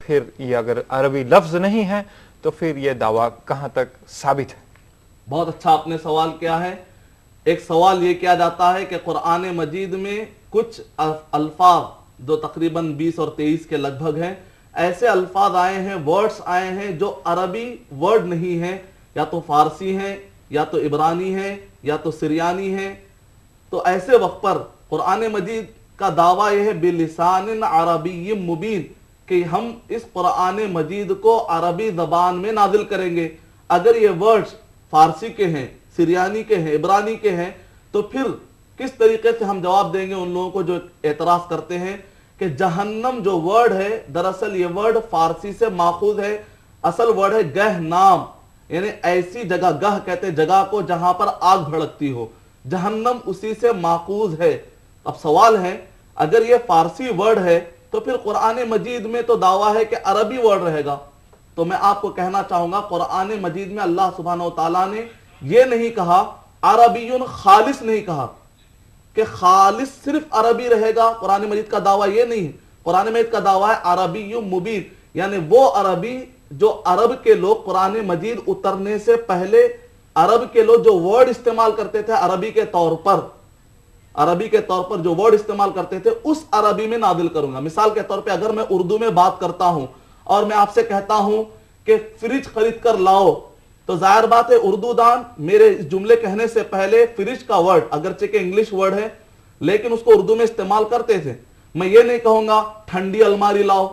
پھر یہ اگر عربی لفظ نہیں ہے تو پھر یہ دعویٰ کہاں تک ثابت ہے؟ بہت اچھا آپ نے سوال کیا ہے. ایک سوال یہ کیا جاتا ہے کہ قرآن مجید میں کچھ الفاظ جو تقریباً 20 اور 23 کے لگ بھگ ہیں، ایسے الفاظ آئے ہیں، ورڈز آئے ہیں جو عربی ورڈ نہیں ہیں، یا تو فارسی ہیں یا تو عبرانی ہیں یا تو سریانی ہیں. تو ایسے وقت پر قرآن مجید کا دعویٰ یہ ہے بلسان عربی مبین کہ ہم اس قرآن مجید کو عربی زبان میں نازل کریں گے. اگر یہ ورڈز فارسی کے ہیں، سریانی کے ہیں، عبرانی کے ہیں، تو پھر کس طریقے سے ہم جواب دیں گے ان لوگوں کو جو اعتراض کرتے ہیں کہ جہنم جو ورڈ ہے، دراصل یہ ورڈ فارسی سے ماخوذ ہے. اصل ورڈ ہے گہ نام، یعنی ایسی جگہ، گہ کہتے ہیں جگہ کو جہاں پر آگ بھڑکتی ہو. جہنم اسی سے ماخوذ ہے. اب سوال ہے اگر یہ فارسی ورڈ ہے تو پھر قرآن مجید میں تو دعویٰ ہے کہ عربی ورڈ رہے گا. تو میں آپ کو کہنا چاہوں گا قرآن مجید میں اللہ سبحانہ و تعالیٰ نے یہ نہیں کہا عربی خالص، نہیں کہا کہ خالص صرف عربی رہے گا. قرآن مجید کا دعویٰ یہ نہیں ہے. قرآن مجید کا دعویٰ ہے عربی مبین، یعنی وہ عربی جو عرب کے لوگ قرآن مجید اترنے سے پہلے عرب کے لوگ جو ورڈ استعمال کرتے تھے عربی کے طور پر جو ورڈ استعمال کرتے تھے اس عربی میں نازل کروں گا. مثال کے طور پہ اگر میں اردو میں بات کرتا ہوں اور میں آپ سے کہتا ہوں کہ فریج خرید کر لاؤ، تو ظاہر بات ہے اردو دان میرے جملے کہنے سے پہلے فریج کا ورڈ، اگرچہ کہ انگلش ورڈ ہے لیکن اس کو اردو میں استعمال کرتے تھے. میں یہ نہیں کہوں گا ٹھنڈی الماری لاؤ.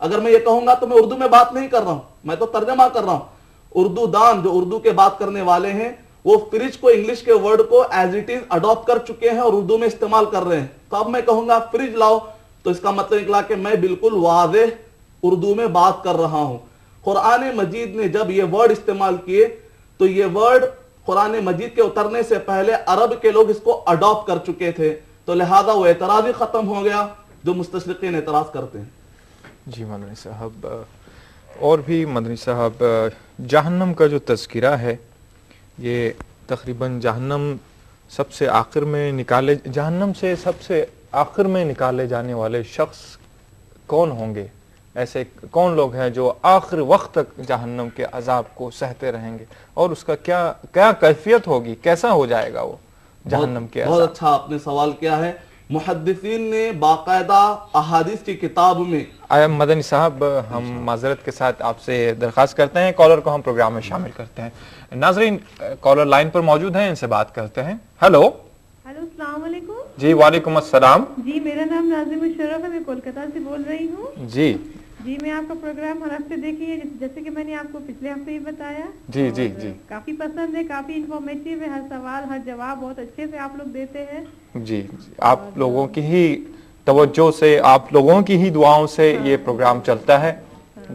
اگر میں یہ کہوں گا تو میں اردو میں بات نہیں کر رہا ہوں، میں تو ترجمہ کر رہا ہوں. اردو دان جو اردو کے بات کرنے والے ہیں وہ فریج کو انگلش کے ورڈ کو ایز اٹ از اڈاپٹ کر چکے ہیں اور اردو میں استعمال کر رہے ہیں. تو اب میں کہوں گا فریج لاؤ تو اس کا مطلب نکلا کہ میں بالکل واضح اردو میں بات کر رہا ہوں. قرآن مجید نے جب یہ ورڈ استعمال کیے تو یہ ورڈ قرآن مجید کے اترنے سے پہلے عرب کے لوگ اس کو اڈاپٹ کر چکے تھے، تو لہذا وہ اعتراض ہی ختم ہو گیا جو مستشرقین اعتراض کرتے ہیں. جی مدنی صاحب، اور بھی مدنی صاحب جہنم کا جو تذکرہ ہے یہ تقریباً جہنم سے سب سے آخر میں نکالے جانے والے شخص کون ہوں گے؟ ایسے کون لوگ ہیں جو آخر وقت تک جہنم کے عذاب کو سہتے رہیں گے، اور اس کا کیا کیفیت ہوگی، کیسا ہو جائے گا وہ جہنم کے عذاب؟ بہت اچھا آپ نے سوال کیا ہے. محدثین نے باقاعدہ احادیث کی کتاب میں مدنی صاحب ہم معذرت کے ساتھ آپ سے درخواست کرتے ہیں کالر کو ہم پروگرام میں شامل کرتے ہیں. ناظرین کالر لائن پر موجود ہیں، ان سے بات کرتے ہیں. ہیلو السلام علیکم. جی وعلیکم السلام. جی میرا نام ناظم الشرف ہے، میں کولکتہ سے بول رہی ہوں. جی میں آپ کا پروگرام ہر ہفتے دیکھی ہے، جیسے کہ میں نے آپ کو پچھلے ہفتے ہی بتایا. جی کافی پسند ہے، کافی انفارمیٹیو ہے، ہر سوال ہر جواب بہت اچھے سے آپ لوگ دیتے ہیں. جی آپ لوگوں کی ہی توجہ سے، آپ لوگوں کی ہی دعاؤں سے یہ پروگرام چلتا ہے.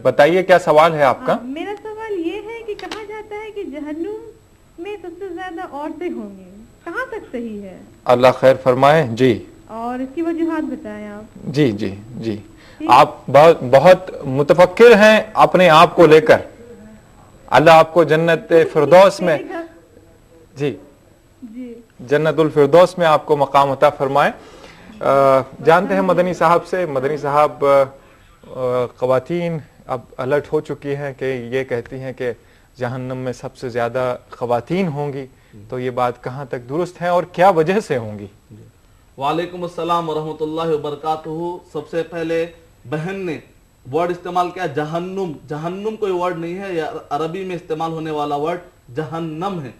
بتائیے کیا سوال ہے آپ کا؟ میرا سوال یہ ہے کہ کہا جاتا ہے کہ جہنم میں سب سے زیادہ عورتیں ہوں گی، کہاں تک صحیح ہے؟ اللہ خیر فرمائے. جی اور اس کی وجوہات بتائیں آپ. جی آپ بہت متفکر ہیں اپنے آپ کو لے کر. اللہ آپ کو جنت فردوس میں جنت الفردوس میں آپ کو مقام عطا فرمائے. جانتے ہیں مدنی صاحب سے، مدنی صاحب خواتین اب الرٹ ہو چکی ہیں کہ یہ کہتی ہیں کہ جہنم میں سب سے زیادہ خواتین ہوں گی، تو یہ بات کہاں تک درست ہے اور کیا وجہ سے ہوں گی؟ وعلیکم السلام ورحمۃ اللہ وبرکاتہ. سب سے پہلے بہن نے ورڈ استعمال کیا جہنم. جہنم کوئی ورڈ نہیں ہے، یہ عربی میں استعمال ہونے والا ورڈ جہنم ہے.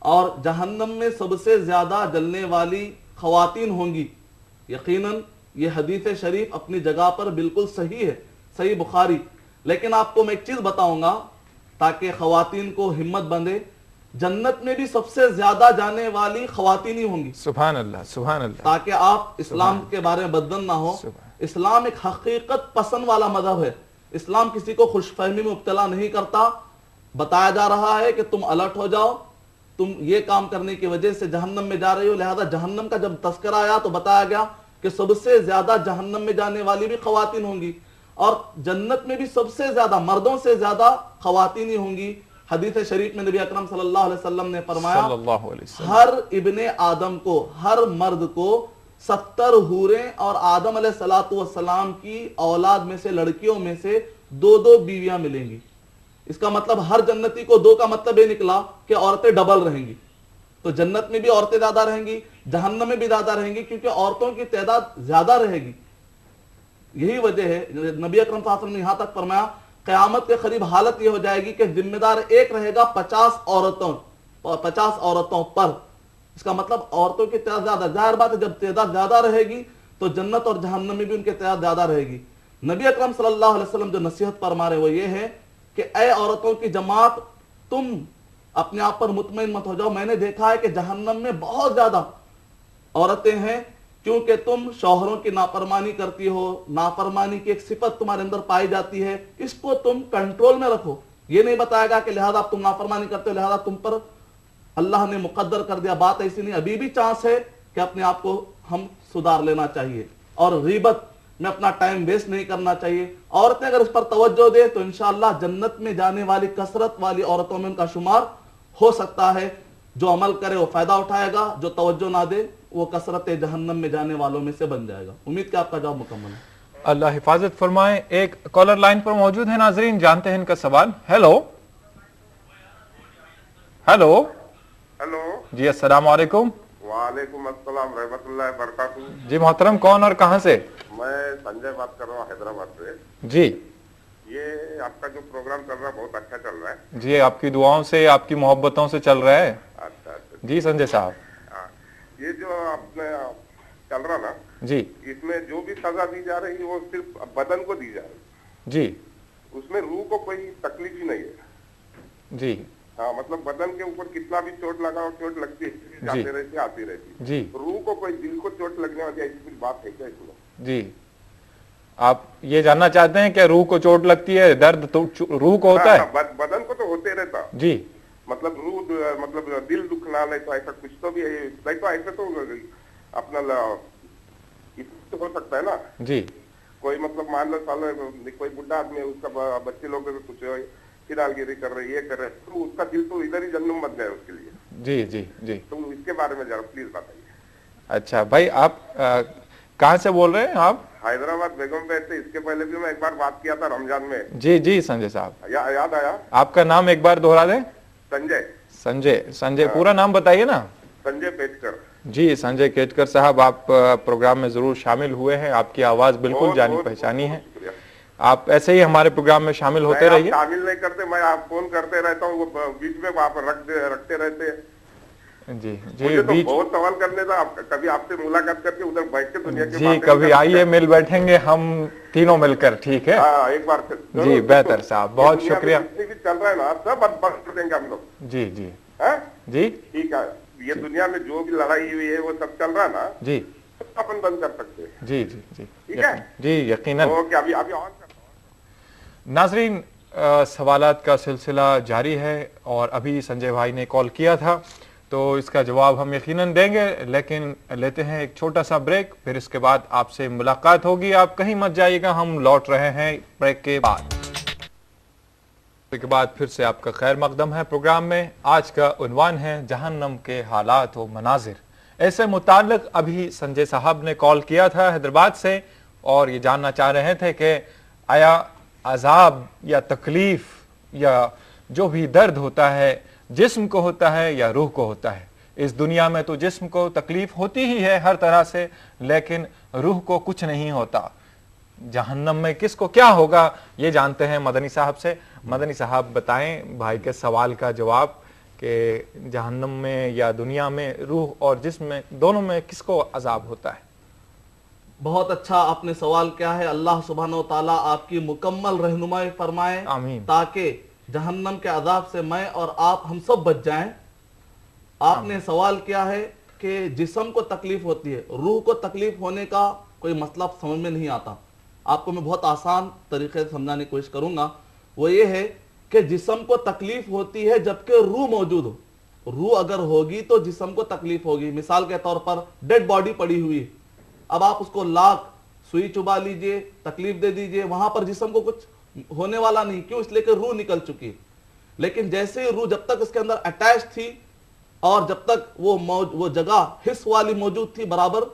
اور جہنم میں سب سے زیادہ جلنے والی خواتین ہوں گی. یقیناً یہ حدیث شریف اپنی جگہ پر بالکل صحیح ہے، صحیح بخاری. لیکن آپ کو میں ایک چیز بتاؤں گا تاکہ خواتین کو ہمت بندھے. جنت میں بھی سب سے زیادہ جانے والی خواتین ہی ہوں گی. سبحان اللہ سبحان اللہ. تاکہ آپ اسلام کے بارے میں بددن نہ ہو. اسلام ایک حقیقت پسند والا مذہب ہے. اسلام کسی کو خوش فہمی میں مبتلا نہیں کرتا. بتایا جا رہا ہے کہ تم الرٹ ہو جاؤ، تم یہ کام کرنے کی وجہ سے جہنم میں جا رہی ہو. لہذا جہنم کا جب تذکرہ آیا تو بتایا گیا کہ سب سے زیادہ جہنم میں جانے والی بھی خواتین ہوں گی، اور جنت میں بھی سب سے زیادہ مردوں سے زیادہ خواتین ہی ہوں گی. حدیث شریف میں نبی اکرم صلی اللہ علیہ وسلم نے فرمایا ہر ابن آدم کو، ہر مرد کو 70 हूरें और आदम अलैहिस्सलाम की औलाद में से, लड़कियों में से 2-2 बीवियां मिलेंगी। इसका मतलब हर जन्नती को 2 का मतलब ये निकला कि औरतें डबल रहेंगी। तो जन्नत में भी औरतें ज्यादा रहेंगी, जहन्नम में भी ज्यादा रहेंगी, क्योंकि औरतों की तादाद ज्यादा रहेगी। यही वजह है, नबी अकरम सल्लल्लाहु अलैहि वसल्लम ने यहां तक फरमाया क़यामत के करीब हालत ये हो जाएगी कि जिम्मेदार एक रहेगा 50 औरतों पर। इसका मतलब औरतों की तादाद ज्यादा, जाहिर बात है जब तादाद ज्यादा रहेगी तो जन्नत और जहन्नम में भी उनकी तादाद ज्यादा रहेगी। नबी अकरम सल्लल्लाहु अलैहि वसल्लम जो नसीहत फरमा रहे वो ये है कि ऐ औरतों की जमात, तुम अपने आप पर मुतमईन मत हो जाओ। मैंने देखा है कि जहन्नम में बहुत ज्यादा औरतें हैं, क्योंकि तुम शौहरों की नाफरमानी करती हो, नाफरमानी की एक सिफत तुम्हारे अंदर पाई जाती है, इसको तुम कंट्रोल में रखो। ये नहीं बताएगा कि लिहाजा तुम नाफरमानी करते हो, लिहाजा तुम पर अल्लाह ने मुकद्दर कर दिया। बात ऐसी नहीं, अभी भी चांस है कि अपने आप को हम सुधार लेना चाहिए और गीबत में अपना टाइम वेस्ट नहीं करना चाहिए। औरतें अगर इस पर तवज्जो दे तो इंशाअल्लाह जन्नत में जाने वाली कसरत वाली औरतों में उनका शुमार हो सकता है। जो अमल करे वो फायदा उठाएगा, जो तवज्जो ना दे वो कसरत जहन्नम में जाने वालों में से बन जाएगा। उम्मीद कि आपका जवाब मुकम्मल है। अल्लाह हिफाजत फरमाए। एक कॉलर लाइन पर मौजूद है, नाजरीन जानते हैं इनका सवाल। हेलो हेलो हेलो जी, अस्सलाम वालेकुम। वालेकुम अस्सलाम रहमतुल्लाहि बरकातहू। जी मोहतरम, कौन और कहां से? मैं संजय बात कर रहा हूँ हैदराबाद से। जी ये आपका जो प्रोग्राम चल रहा है बहुत अच्छा चल रहा है। जी, आपकी दुआओं से, आपकी मोहब्बतों से चल रहा है। अच्छा अच्छा। जी संजय साहब। हाँ, ये जो आपने चल रहा ना जी इसमें जो भी सजा दी जा रही है वो सिर्फ बदन को दी जा रही है, जी उसमें रूह को कोई तकलीफ ही नहीं है। जी हाँ, मतलब बदन के ऊपर कितना भी चोट लगाओ, चोट लगती है, जाती रहती है, आती रहती है। जी रूह को कोई, दिल को चोट लगने वाली ऐसी कुछ बात है क्या इसमें? जी, आप ये जानना चाहते हैं कि रूह को चोट लगती है, दर्द तो रूह को होता है? बदन को तो होते रहता जी, मतलब रूह, मतलब दिल दुखना, नहीं तो ऐसा कुछ तो भी है, नहीं तो ऐसे तो अपना तो हो सकता है ना जी कोई, मतलब मान लो सालो कोई बुढ़ा आदमी है, उसका बच्चे लोग कुछ फिरालगिरी कर रहे, ये कर रहे, तो उसका दिल तो इधर ही जन्म बन गया उसके लिए। जी जी जी। तो इसके बारे में जरा प्लीज बताइए। अच्छा भाई, आप कहाँ से बोल रहे हैं आप? हैदराबाद बेगम पेट से। इसके पहले भी मैं एक बार बात किया था रमजान में। जी जी संजय साहब, याद आया? आपका नाम एक बार दोहरा दें। संजय। संजय, संजय पूरा नाम बताइए ना। संजय पेटकर। जी संजय केटकर साहब, आप प्रोग्राम में जरूर शामिल हुए हैं, आपकी आवाज बिल्कुल जानी पहचानी है। आप ऐसे ही हमारे प्रोग्राम में शामिल होते रहिए। शामिल नहीं करते, मैं आप फोन करते रहता हूँ, वो बीच में वहाँ पर रखते रहते हैं। जी जी, मुझे तो बहुत सवाल करने था, कभी आपसे मुलाकात करके उधर बैठ के दुनिया की जी कभी आइए, मिल बैठेंगे हम तीनों मिलकर, ठीक है? एक बार जी बेहतर साहब, बहुत शुक्रिया। भी चल रहा है ना, सब बंद कर देंगे हम लोग। जी जी जी ठीक है। ये दुनिया में जो भी लड़ाई हुई है वो सब चल रहा है ना जी, अपन बंद कर सकते हैं। जी जी जी ठीक है जी, यकीनन। ओके, अभी ऑन कर। नाजरीन, सवालात का सिलसिला जारी है और अभी संजय भाई ने कॉल किया था तो इसका जवाब हम यकीनन देंगे, लेकिन लेते हैं एक छोटा सा ब्रेक, फिर इसके बाद आपसे मुलाकात होगी। आप कहीं मत जाइएगा, हम लौट रहे हैं ब्रेक के बाद। के बाद फिर से आपका खैर मकदम है प्रोग्राम में। आज का उन्वान है जहन्नम के हालात व मनाजिर। ऐसे मुताल्लिक अभी संजय साहब ने कॉल किया था हैदराबाद से और ये जानना चाह रहे थे कि आया अजाब या तकलीफ या जो भी दर्द होता है जिस्म को होता है या रूह को होता है? इस दुनिया में तो जिस्म को तकलीफ होती ही है हर तरह से, लेकिन रूह को कुछ नहीं होता। जहन्नम में किसको क्या होगा ये जानते हैं मदनी साहब से। मदनी साहब बताएं भाई के सवाल का जवाब कि जहन्नम में या दुनिया में रूह और जिस्म में दोनों में किसको अजाब होता है? बहुत अच्छा आपने सवाल किया है। अल्लाह सुब्हानो व तआला आपकी मुकम्मल रहनुमाई फरमाए, आमीन, ताकि जहन्नम के अजाब से मैं और आप हम सब बच जाएं। आपने सवाल किया है कि जिस्म को तकलीफ होती है, रूह को तकलीफ होने का कोई मतलब समझ में नहीं आता। आपको मैं बहुत आसान तरीके से समझाने की कोशिश करूंगा। वो ये है कि जिस्म को तकलीफ होती है जबकि रूह मौजूद हो। रूह अगर होगी तो जिस्म को तकलीफ होगी। मिसाल के तौर पर डेड बॉडी पड़ी हुई है, अब आप उसको लाख सुई चुबा लीजिए, तकलीफ दे दीजिए, वहां पर जिस्म को कुछ होने वाला नहीं। क्यों? इसलिए कि रूह निकल चुकी है। लेकिन जैसे ही रूह जब तक इसके अंदर अटैच थी और जब तक वो जगह हिस्स वाली मौजूद थी बराबर,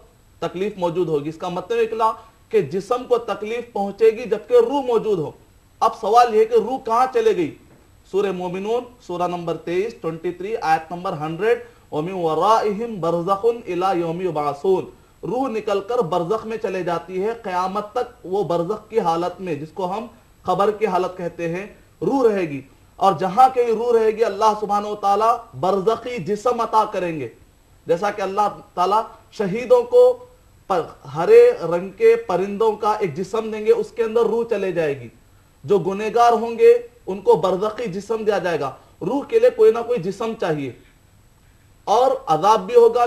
तकलीफ मौजूद होगी। इसका मतलब निकला कि जिस्म को तकलीफ पहुंचेगी जबकि रूह मौजूद हो। अब सवाल यह है कि रूह कहां चले गई? सूरह मोमिनून सूरह नंबर 23 23 आयत नंबर 100, वमिन वराइहिम बरज़खुन इला यौमि युबअसून, रूह निकलकर बरज़ख में चले जाती है, क़यामत तक वो बरज़ख की हालत में, जिसको हम खबर की हालत कहते हैं, रूह रहेगी। और जहां कहीं रूह रहेगी अल्लाह सुब्हानहू व तआला बरज़खी जिस्म अता करेंगे। जैसा कि अल्लाह ताला शहीदों को हरे रंग के परिंदों का एक जिस्म देंगे, उसके अंदर रूह चले जाएगी। जो गुनहगार होंगे उनको बरज़खी जिस्म दिया जाएगा। रूह के लिए कोई ना कोई जिस्म चाहिए। और अजाब भी होगा,